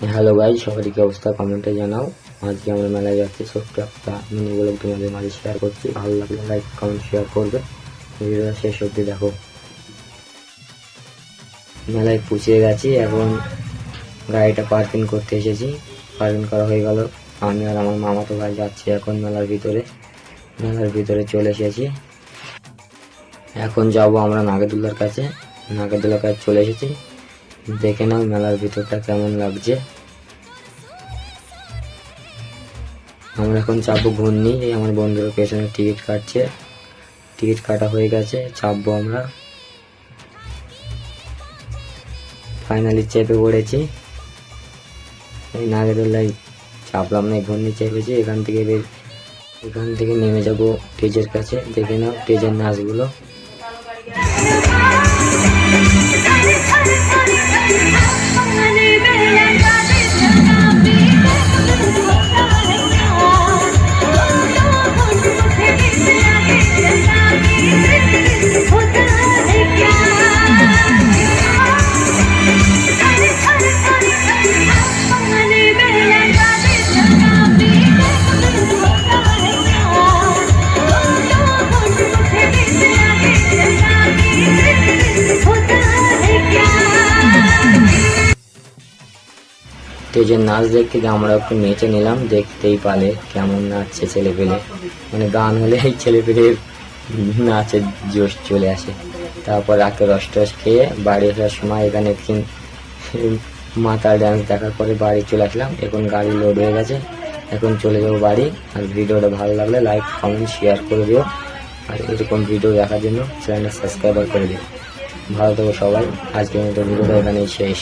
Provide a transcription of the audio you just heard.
Hello guys, সবারই কি অবস্থা কমেন্টে জানাও। আজকে আমরা মেলায় যাচ্ছি, ছোট্ট একটা মিনি ব্লগ তোমাদের মাঝে শেয়ার করছি। ভালো লাগলে লাইক কমেন্ট শেয়ার করবে, ভিডিওটা শেষ অবধি দেখো। মেলায় পুছিয়ে গেছি, এখন গাড়িটা পার্কিং করতে এসেছি। পার্কিং করা হয়ে গেল, আমি আর আমার মামাতো ভাই যাচ্ছি এখন মেলার ভিতরে চলে এসেছি। এখন যাব আমরা নাগরদোলার কাছে চলে এসেছি। দেখে নাও মেলার ভিতরটা কেমন লাগছে। আমরা এখন চাপবো ঘূর্ণি, আমার বন্ধুরা পেছনে টিকিট কাটছে, টিকিট কাটা হয়ে গেছে, চাপবো আমরা। ফাইনালি চেপে পড়েছি, এই নাগরদোলায় চাপলাম না, ঘূর্ণি চেপেছি। এখান থেকে নেমে যাব স্টেজের কাছে। দেখে নাও স্টেজের নাচগুলো। স্টেজের নাচ দেখতে আমরা একটু নেচে নিলাম, দেখতেই পালে কেমন নাচছে ছেলেপেলে। মানে গান হলে এই ছেলেপেলে নাচের জোশ চলে আসে। তারপর রাতে রস খেয়ে বাড়ি আসার সময় এখানে মাতার ডান্স দেখার পরে বাড়ি চলে আসলাম। এখন গাড়ি লোড হয়ে গেছে, এখন চলে যাবো বাড়ি। আর ভিডিওটা ভালো লাগলে লাইক কমেন্ট শেয়ার করে দিও, আর এরকম ভিডিও দেখার জন্য চ্যানেলটা সাবস্ক্রাইব করে দিও। ভালো থেকো সবাই, আজকের মতো ভিডিওটা এখানেই শেষ।